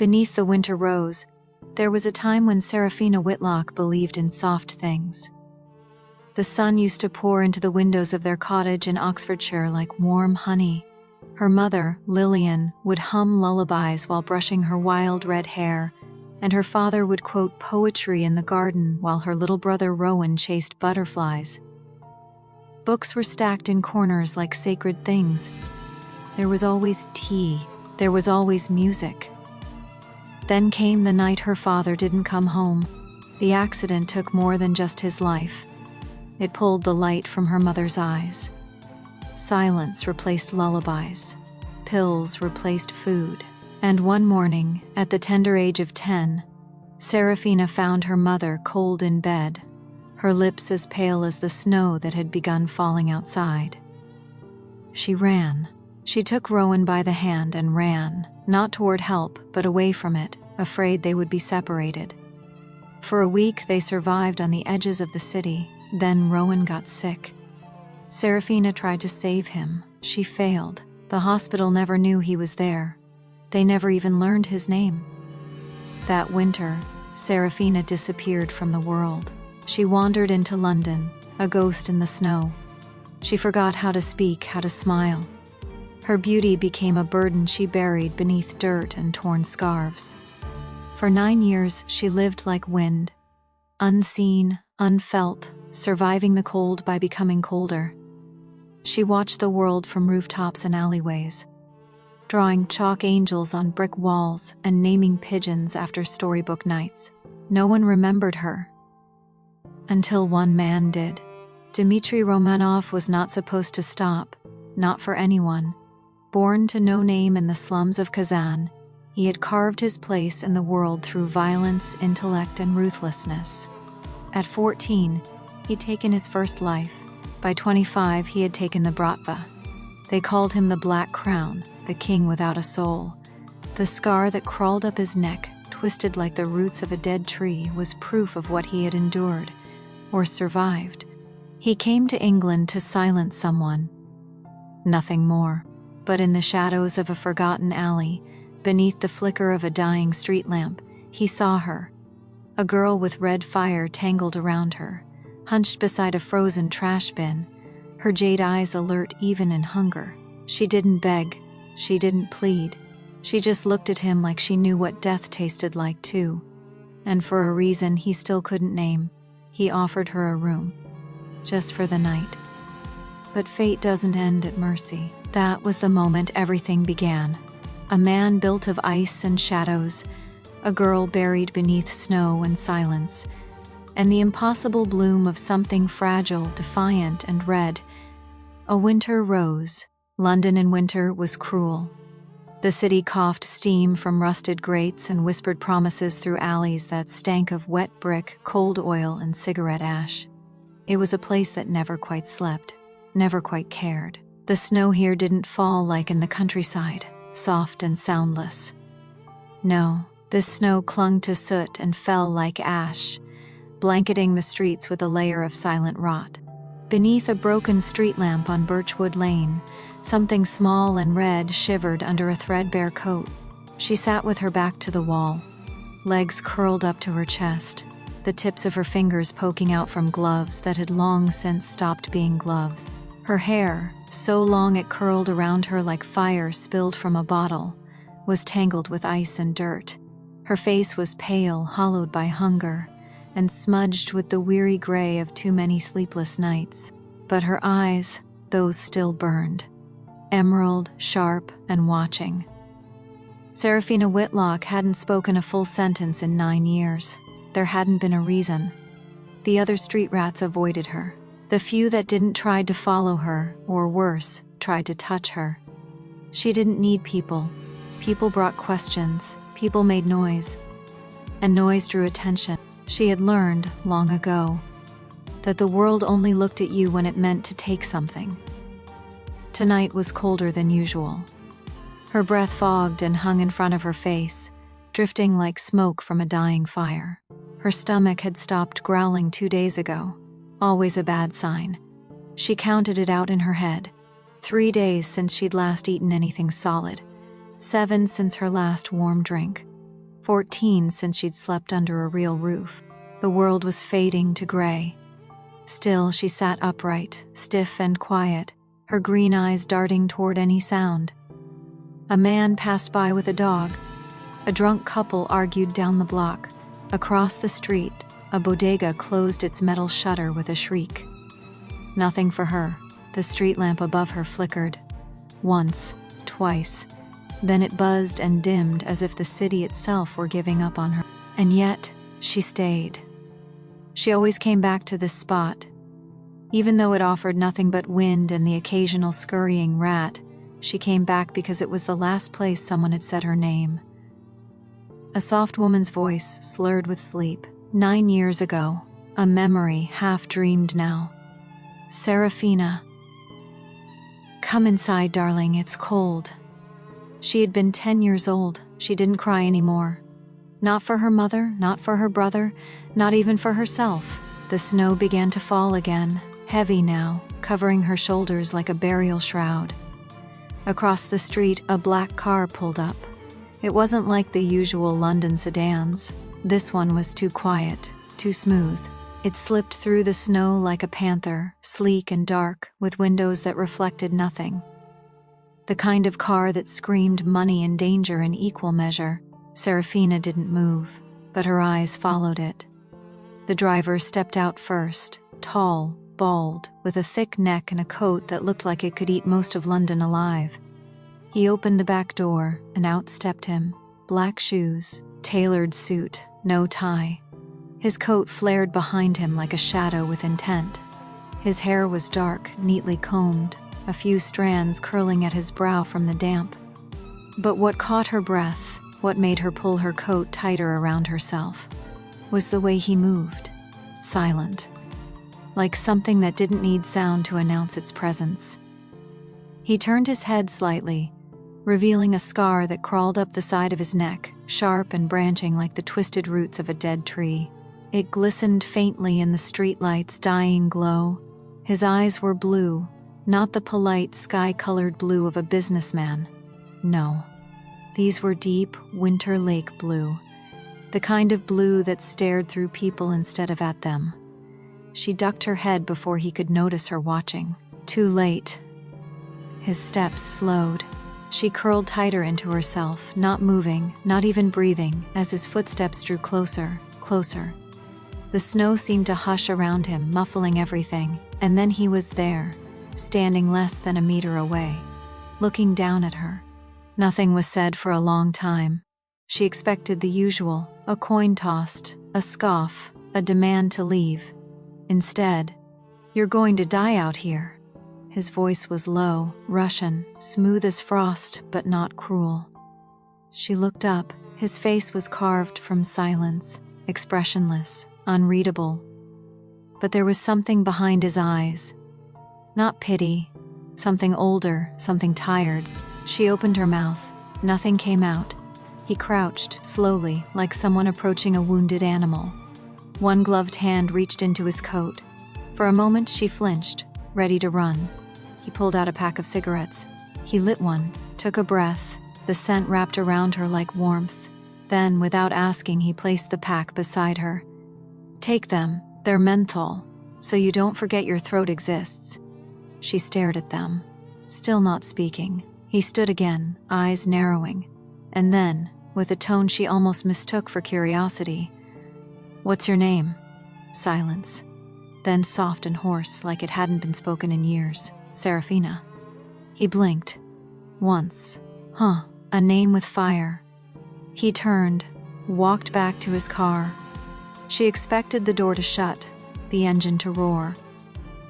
Beneath the winter rose, there was a time when Seraphina Whitlock believed in soft things. The sun used to pour into the windows of their cottage in Oxfordshire like warm honey. Her mother, Lillian, would hum lullabies while brushing her wild red hair, and her father would quote poetry in the garden while her little brother Rowan chased butterflies. Books were stacked in corners like sacred things. There was always tea. There was always music. Then came the night her father didn't come home. The accident took more than just his life. It pulled the light from her mother's eyes. Silence replaced lullabies. Pills replaced food. And one morning, at the tender age of 10, Seraphina found her mother cold in bed, her lips as pale as the snow that had begun falling outside. She ran. She took Rowan by the hand and ran, not toward help, but away from it, afraid they would be separated. For a week they survived on the edges of the city, then Rowan got sick. Seraphina tried to save him. She failed. The hospital never knew he was there. They never even learned his name. That winter, Seraphina disappeared from the world. She wandered into London, a ghost in the snow. She forgot how to speak, how to smile. Her beauty became a burden she buried beneath dirt and torn scarves. For 9 years, she lived like wind, unseen, unfelt, surviving the cold by becoming colder. She watched the world from rooftops and alleyways, drawing chalk angels on brick walls and naming pigeons after storybook nights. No one remembered her. Until one man did. Dmitry Romanov was not supposed to stop, not for anyone. Born to no name in the slums of Kazan, he had carved his place in the world through violence, intellect, and ruthlessness. At 14, he'd taken his first life. By 25, he had taken the Bratva. They called him the Black Crown, the king without a soul. The scar that crawled up his neck, twisted like the roots of a dead tree, was proof of what he had endured, or survived. He came to England to silence someone. Nothing more. But in the shadows of a forgotten alley, beneath the flicker of a dying street lamp, he saw her. A girl with red fire tangled around her, hunched beside a frozen trash bin, her jade eyes alert even in hunger. She didn't beg. She didn't plead. She just looked at him like she knew what death tasted like too. And for a reason he still couldn't name, he offered her a room. Just for the night. But fate doesn't end at mercy. That was the moment everything began. A man built of ice and shadows, a girl buried beneath snow and silence, and the impossible bloom of something fragile, defiant, and red. A winter rose. London in winter was cruel. The city coughed steam from rusted grates and whispered promises through alleys that stank of wet brick, cold oil, and cigarette ash. It was a place that never quite slept, never quite cared. The snow here didn't fall like in the countryside, soft and soundless. No, this snow clung to soot and fell like ash, blanketing the streets with a layer of silent rot. Beneath a broken street lamp on Birchwood Lane, something small and red shivered under a threadbare coat. She sat with her back to the wall, legs curled up to her chest, the tips of her fingers poking out from gloves that had long since stopped being gloves. Her hair, so long it curled around her like fire spilled from a bottle, was tangled with ice and dirt. Her face was pale, hollowed by hunger, and smudged with the weary gray of too many sleepless nights. But her eyes, those still burned. Emerald, sharp, and watching. Seraphina Whitlock hadn't spoken a full sentence in 9 years. There hadn't been a reason. The other street rats avoided her. The few that didn't tried to follow her, or worse, tried to touch her. She didn't need people. People brought questions. People made noise. And noise drew attention. She had learned, long ago, that the world only looked at you when it meant to take something. Tonight was colder than usual. Her breath fogged and hung in front of her face, drifting like smoke from a dying fire. Her stomach had stopped growling 2 days ago. Always a bad sign. She counted it out in her head. 3 days since she'd last eaten anything solid. 7 since her last warm drink. 14 since she'd slept under a real roof. The world was fading to gray. Still, she sat upright, stiff and quiet, her green eyes darting toward any sound. A man passed by with a dog. A drunk couple argued down the block. Across the street, a bodega closed its metal shutter with a shriek. Nothing for her. The street lamp above her flickered. Once, twice. Then it buzzed and dimmed as if the city itself were giving up on her. And yet, she stayed. She always came back to this spot. Even though it offered nothing but wind and the occasional scurrying rat, she came back because it was the last place someone had said her name. A soft woman's voice, slurred with sleep. 9 years ago, a memory half-dreamed now. Serafina. Come inside, darling, it's cold. She had been 10 years old. She didn't cry anymore. Not for her mother, not for her brother, not even for herself. The snow began to fall again, heavy now, covering her shoulders like a burial shroud. Across the street, a black car pulled up. It wasn't like the usual London sedans. This one was too quiet, too smooth. It slipped through the snow like a panther, sleek and dark, with windows that reflected nothing. The kind of car that screamed money and danger in equal measure. Serafina didn't move, but her eyes followed it. The driver stepped out first, tall, bald, with a thick neck and a coat that looked like it could eat most of London alive. He opened the back door, and out stepped him. Black shoes, tailored suit, no tie. His coat flared behind him like a shadow with intent. His hair was dark, neatly combed, a few strands curling at his brow from the damp. But what caught her breath, what made her pull her coat tighter around herself, was the way he moved, silent, like something that didn't need sound to announce its presence. He turned his head slightly, revealing a scar that crawled up the side of his neck, sharp and branching like the twisted roots of a dead tree. It glistened faintly in the streetlight's dying glow. His eyes were blue, not the polite, sky-colored blue of a businessman. No. These were deep, winter lake blue, the kind of blue that stared through people instead of at them. She ducked her head before he could notice her watching. Too late. His steps slowed. She curled tighter into herself, not moving, not even breathing, as his footsteps drew closer, closer. The snow seemed to hush around him, muffling everything, and then he was there, standing less than a meter away, looking down at her. Nothing was said for a long time. She expected the usual, a coin tossed, a scoff, a demand to leave. Instead, "You're going to die out here." His voice was low, Russian, smooth as frost, but not cruel. She looked up. His face was carved from silence, expressionless, unreadable. But there was something behind his eyes. Not pity, something older, something tired. She opened her mouth. Nothing came out. He crouched, slowly, like someone approaching a wounded animal. One gloved hand reached into his coat. For a moment she flinched, ready to run. He pulled out a pack of cigarettes. He lit one, took a breath. The scent wrapped around her like warmth. Then, without asking, he placed the pack beside her. "Take them. They're menthol, so you don't forget your throat exists." She stared at them, still not speaking. He stood again, eyes narrowing. And then, with a tone she almost mistook for curiosity, "What's your name?" Silence. Then soft and hoarse, like it hadn't been spoken in years. "Serafina." He blinked. Once. A name with fire. He turned, walked back to his car. She expected the door to shut, the engine to roar.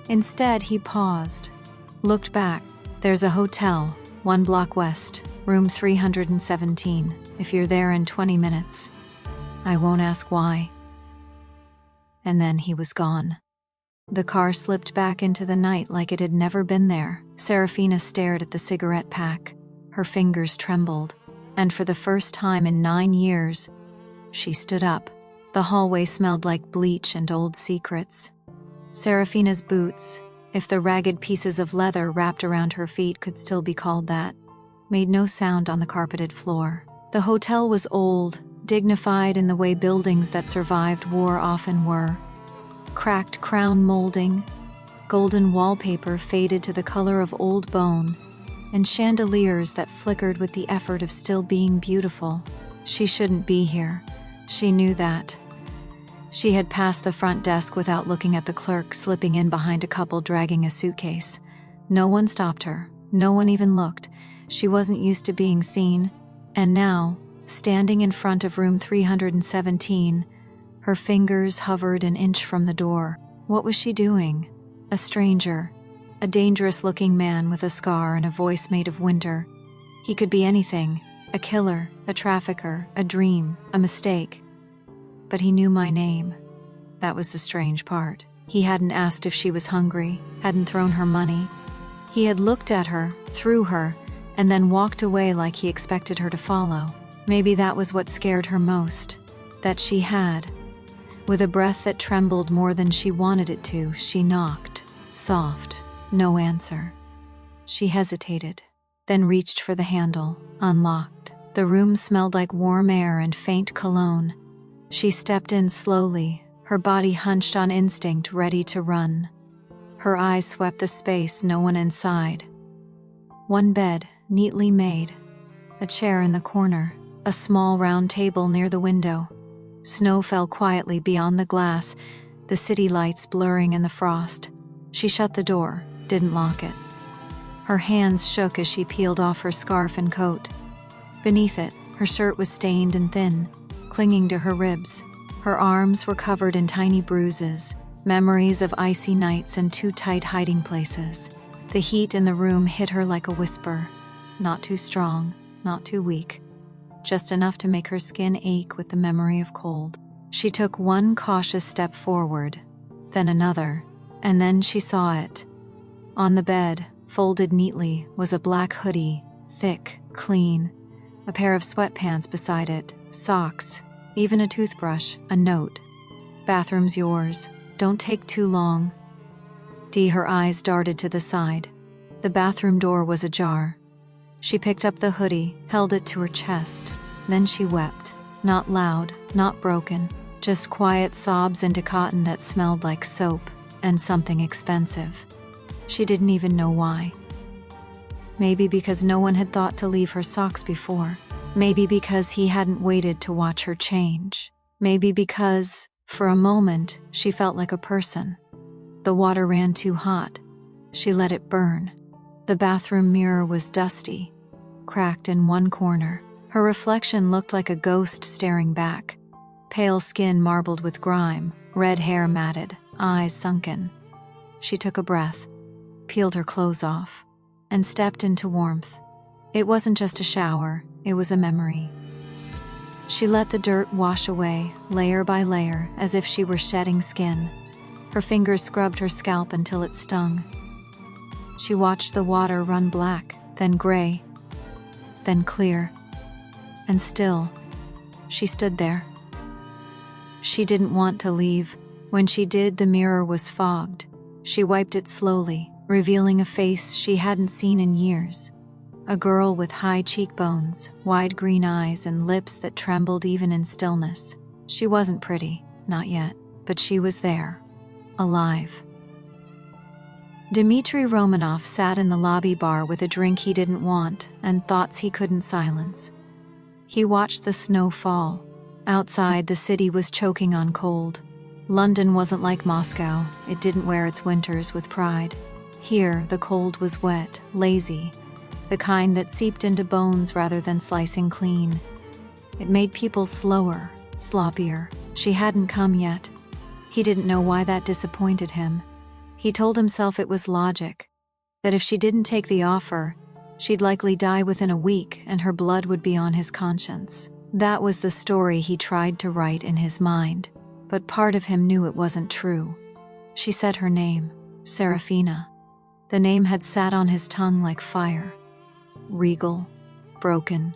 Instead, he paused, looked back. "There's a hotel, 1 block west, room 317, if you're there in 20 minutes. I won't ask why." And then he was gone. The car slipped back into the night like it had never been there. Serafina stared at the cigarette pack. Her fingers trembled, and for the first time in 9 years, she stood up. The hallway smelled like bleach and old secrets. Serafina's boots, if the ragged pieces of leather wrapped around her feet could still be called that, made no sound on the carpeted floor. The hotel was old, dignified in the way buildings that survived war often were. Cracked crown molding, golden wallpaper faded to the color of old bone, and chandeliers that flickered with the effort of still being beautiful. She shouldn't be here. She knew that. She had passed the front desk without looking at the clerk slipping in behind a couple dragging a suitcase. No one stopped her. No one even looked. She wasn't used to being seen. And now, standing in front of room 317, her fingers hovered an inch from the door. What was she doing? A stranger. A dangerous-looking man with a scar and a voice made of winter. He could be anything. A killer, a trafficker, a dream, a mistake. But he knew my name. That was the strange part. He hadn't asked if she was hungry, hadn't thrown her money. He had looked at her, through her, and then walked away like he expected her to follow. Maybe that was what scared her most. That she had. With a breath that trembled more than she wanted it to, she knocked. Soft. No answer. She hesitated, then reached for the handle, unlocked. The room smelled like warm air and faint cologne. She stepped in slowly, her body hunched on instinct, ready to run. Her eyes swept the space, no one inside. One bed, neatly made. A chair in the corner. A small round table near the window. Snow fell quietly beyond the glass, the city lights blurring in the frost. She shut the door, didn't lock it. Her hands shook as she peeled off her scarf and coat. Beneath it, her shirt was stained and thin, clinging to her ribs. Her arms were covered in tiny bruises, memories of icy nights and too tight hiding places. The heat in the room hit her like a whisper. Not too strong, not too weak. Just enough to make her skin ache with the memory of cold. She took one cautious step forward, then another, and then she saw it. On the bed, folded neatly, was a black hoodie, thick, clean, a pair of sweatpants beside it, socks, even a toothbrush, a note. "Bathroom's yours. Don't take too long." Her eyes darted to the side. The bathroom door was ajar. She picked up the hoodie, held it to her chest. Then she wept. Not loud, not broken, just quiet sobs into cotton that smelled like soap and something expensive. She didn't even know why. Maybe because no one had thought to leave her socks before. Maybe because he hadn't waited to watch her change. Maybe because, for a moment, she felt like a person. The water ran too hot. She let it burn. The bathroom mirror was dusty, cracked in one corner. Her reflection looked like a ghost staring back. Pale skin marbled with grime, red hair matted, eyes sunken. She took a breath, peeled her clothes off, and stepped into warmth. It wasn't just a shower, it was a memory. She let the dirt wash away, layer by layer, as if she were shedding skin. Her fingers scrubbed her scalp until it stung. She watched the water run black, then gray, then clear. And still, she stood there. She didn't want to leave. When she did, the mirror was fogged. She wiped it slowly, revealing a face she hadn't seen in years. A girl with high cheekbones, wide green eyes, and lips that trembled even in stillness. She wasn't pretty, not yet, but she was there, alive. Dmitry Romanov sat in the lobby bar with a drink he didn't want and thoughts he couldn't silence. He watched the snow fall. Outside, the city was choking on cold. London wasn't like Moscow. It didn't wear its winters with pride. Here, the cold was wet, lazy, the kind that seeped into bones rather than slicing clean. It made people slower, sloppier. She hadn't come yet. He didn't know why that disappointed him. He told himself it was logic, that if she didn't take the offer, she'd likely die within a week and her blood would be on his conscience. That was the story he tried to write in his mind, but part of him knew it wasn't true. She said her name, Serafina. The name had sat on his tongue like fire. Regal, broken,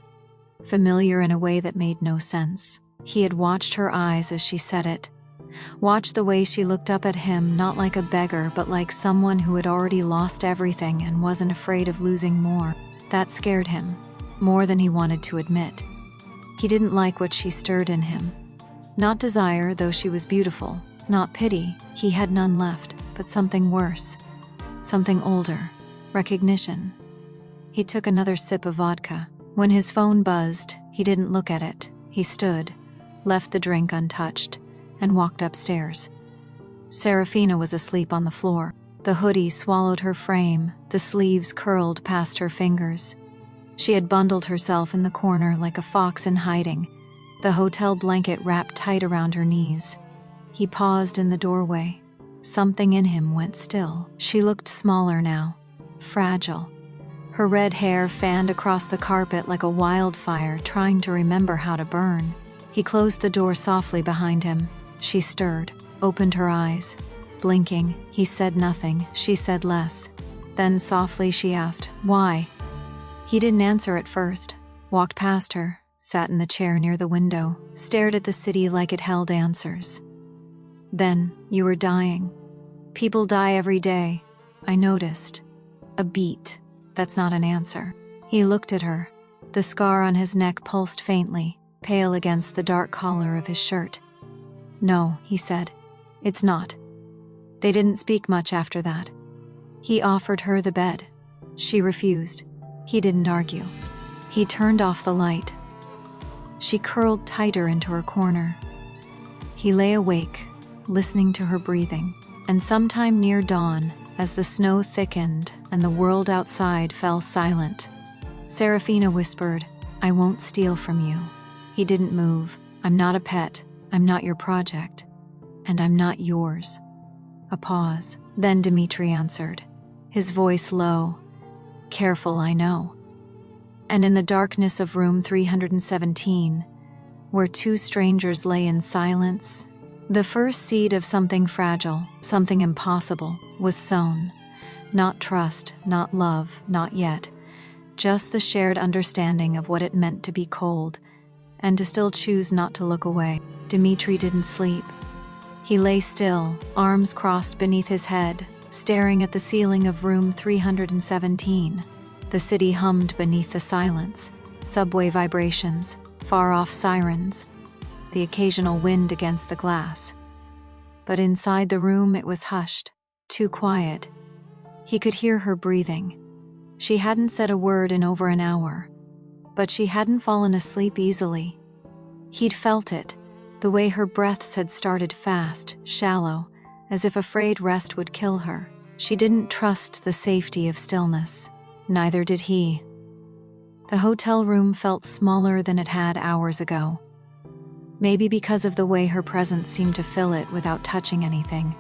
familiar in a way that made no sense. He had watched her eyes as she said it, watched the way she looked up at him, not like a beggar but like someone who had already lost everything and wasn't afraid of losing more. That scared him, more than he wanted to admit. He didn't like what she stirred in him. Not desire, though she was beautiful. Not pity, he had none left, but something worse. Something older. Recognition. He took another sip of vodka. When his phone buzzed, he didn't look at it. He stood, left the drink untouched, and walked upstairs. Serafina was asleep on the floor. The hoodie swallowed her frame, the sleeves curled past her fingers. She had bundled herself in the corner like a fox in hiding, the hotel blanket wrapped tight around her knees. He paused in the doorway. Something in him went still. She looked smaller now, fragile. Her red hair fanned across the carpet like a wildfire, trying to remember how to burn. He closed the door softly behind him. She stirred, opened her eyes. Blinking, he said nothing, she said less. Then softly she asked, "Why?" He didn't answer at first, walked past her, sat in the chair near the window, stared at the city like it held answers. "Then, you were dying. People die every day. I noticed. A beat. That's not an answer." He looked at her. The scar on his neck pulsed faintly, pale against the dark collar of his shirt. "No," he said. "It's not." They didn't speak much after that. He offered her the bed. She refused. He didn't argue. He turned off the light. She curled tighter into her corner. He lay awake, listening to her breathing, and sometime near dawn, as the snow thickened and the world outside fell silent, Serafina whispered, "I won't steal from you." He didn't move. "I'm not a pet. I'm not your project. And I'm not yours." A pause. Then Dmitri answered, his voice low. "Careful, I know." And in the darkness of room 317, where two strangers lay in silence, the first seed of something fragile, something impossible, was sown. Not trust, not love, not yet. Just the shared understanding of what it meant to be cold, and to still choose not to look away. Dmitri didn't sleep. He lay still, arms crossed beneath his head, staring at the ceiling of room 317. The city hummed beneath the silence, subway vibrations, far-off sirens, the occasional wind against the glass. But inside the room it was hushed, too quiet. He could hear her breathing. She hadn't said a word in over an hour, but she hadn't fallen asleep easily. He'd felt it, the way her breaths had started fast, shallow, as if afraid rest would kill her. She didn't trust the safety of stillness. Neither did he. The hotel room felt smaller than it had hours ago. Maybe because of the way her presence seemed to fill it without touching anything.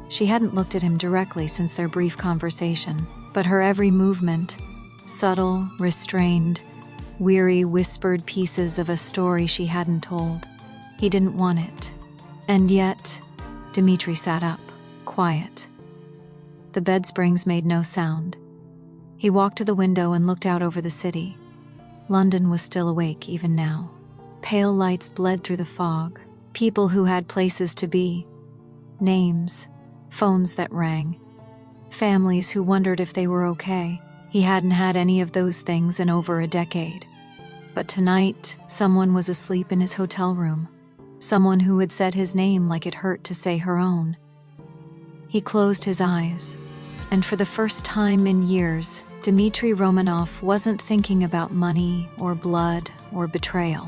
She hadn't looked at him directly since their brief conversation, but her every movement, subtle, restrained, weary, whispered pieces of a story she hadn't told. He didn't want it. And yet, Dmitri sat up, quiet. The bed springs made no sound. He walked to the window and looked out over the city. London was still awake even now. Pale lights bled through the fog. People who had places to be. Names. Phones that rang. Families who wondered if they were okay. He hadn't had any of those things in over a decade. But tonight, someone was asleep in his hotel room. Someone who had said his name like it hurt to say her own. He closed his eyes. And for the first time in years, Dmitri Romanov wasn't thinking about money or blood or betrayal.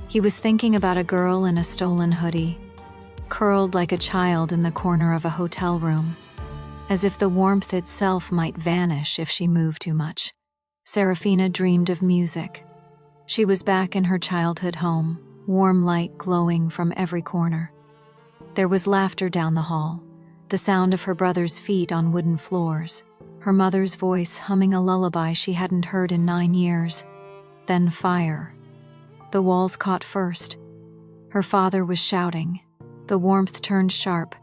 He was thinking about a girl in a stolen hoodie, curled like a child in the corner of a hotel room, as if the warmth itself might vanish if she moved too much. Serafina dreamed of music. She was back in her childhood home, warm light glowing from every corner. There was laughter down the hall, the sound of her brother's feet on wooden floors, her mother's voice humming a lullaby she hadn't heard in 9 years. Then fire. The walls caught first. Her father was shouting. The warmth turned sharp.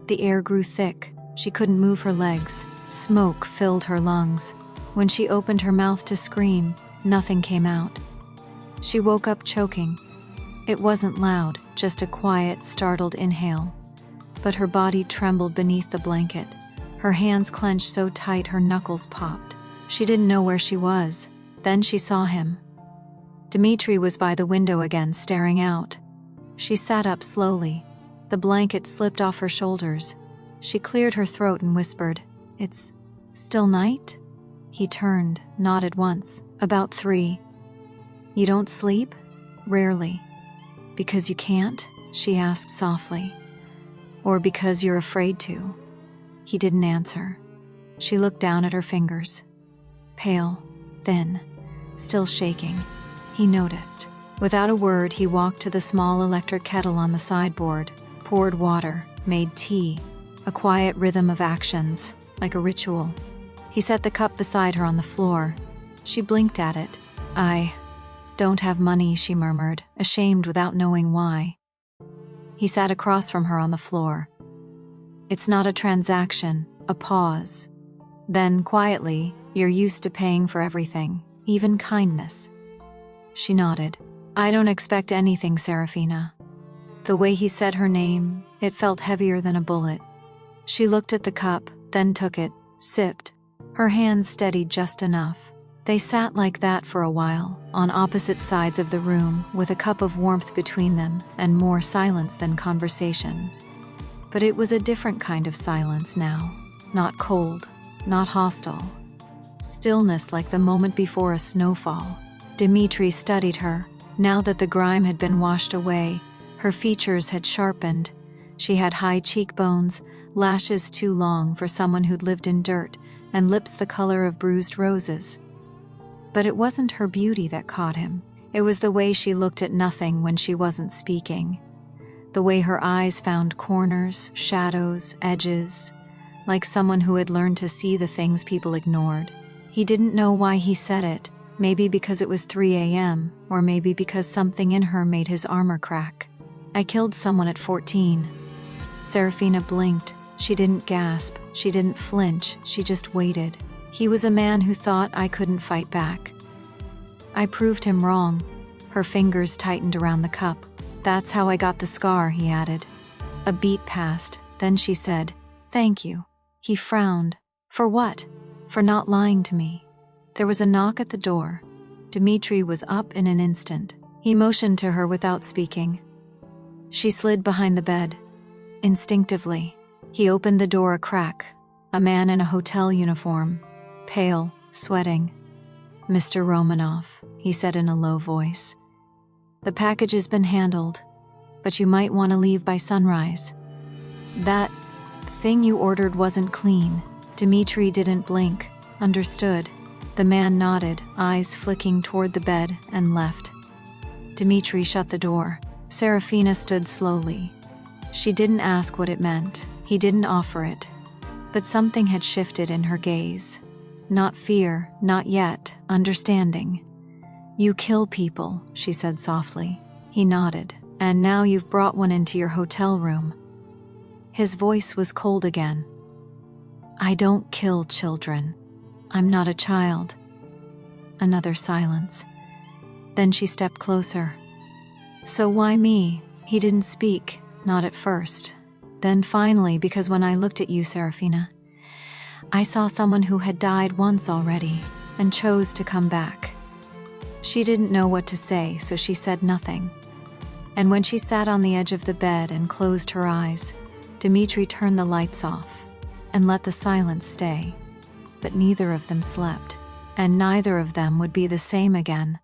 The air grew thick. She couldn't move her legs. Smoke filled her lungs. When she opened her mouth to scream, nothing came out. She woke up choking. It wasn't loud, just a quiet, startled inhale. But her body trembled beneath the blanket. Her hands clenched so tight her knuckles popped. She didn't know where she was. Then she saw him. Dmitri was by the window again, staring out. She sat up slowly. The blanket slipped off her shoulders. She cleared her throat and whispered, "It's still night?" He turned, nodded once. "About 3. You don't sleep?" "Rarely." "Because you can't?" she asked softly. "Or because you're afraid to?" He didn't answer. She looked down at her fingers. Pale, thin, still shaking. He noticed. Without a word, he walked to the small electric kettle on the sideboard, poured water, made tea, a quiet rhythm of actions, like a ritual. He set the cup beside her on the floor. She blinked at it. "I don't have money," she murmured, ashamed without knowing why. He sat across from her on the floor. "It's not a transaction," a pause. Then, quietly, "You're used to paying for everything, even kindness." She nodded. "I don't expect anything, Serafina." The way he said her name, it felt heavier than a bullet. She looked at the cup, then took it, sipped. Her hands steadied just enough. They sat like that for a while, on opposite sides of the room, with a cup of warmth between them and more silence than conversation. But it was a different kind of silence now. Not cold, not hostile. Stillness like the moment before a snowfall. Dmitri studied her. Now that the grime had been washed away, her features had sharpened. She had high cheekbones, lashes too long for someone who'd lived in dirt, and lips the color of bruised roses. But it wasn't her beauty that caught him. It was the way she looked at nothing when she wasn't speaking. The way her eyes found corners, shadows, edges, like someone who had learned to see the things people ignored. He didn't know why he said it. Maybe because it was 3 a.m., or maybe because something in her made his armor crack. "I killed someone at 14. Serafina blinked. She didn't gasp. She didn't flinch. She just waited. He was a man who thought I couldn't fight back. I proved him wrong. Her fingers tightened around the cup. "That's how I got the scar," he added. A beat passed. Then she said, "Thank you." He frowned. "For what?" "For not lying to me." There was a knock at the door. Dmitri was up in an instant. He motioned to her without speaking. She slid behind the bed. Instinctively, he opened the door a crack. A man in a hotel uniform, pale, sweating. "Mr. Romanov," he said in a low voice. "The package has been handled, but you might want to leave by sunrise. That thing you ordered wasn't clean." Dmitri didn't blink. Understood. The man nodded, eyes flicking toward the bed, and left. Dmitri shut the door. Serafina stood slowly. She didn't ask what it meant. He didn't offer it. But something had shifted in her gaze. Not fear, not yet, understanding. "You kill people," she said softly. He nodded. "And now you've brought one into your hotel room." His voice was cold again. "I don't kill children. I'm not a child." Another silence. Then she stepped closer. "So why me?" He didn't speak, not at first. Then finally, because when I looked at you, Serafina, I saw someone who had died once already and chose to come back. She didn't know what to say, so she said nothing. And when she sat on the edge of the bed and closed her eyes, Dmitri turned the lights off and let the silence stay. But neither of them slept, and neither of them would be the same again.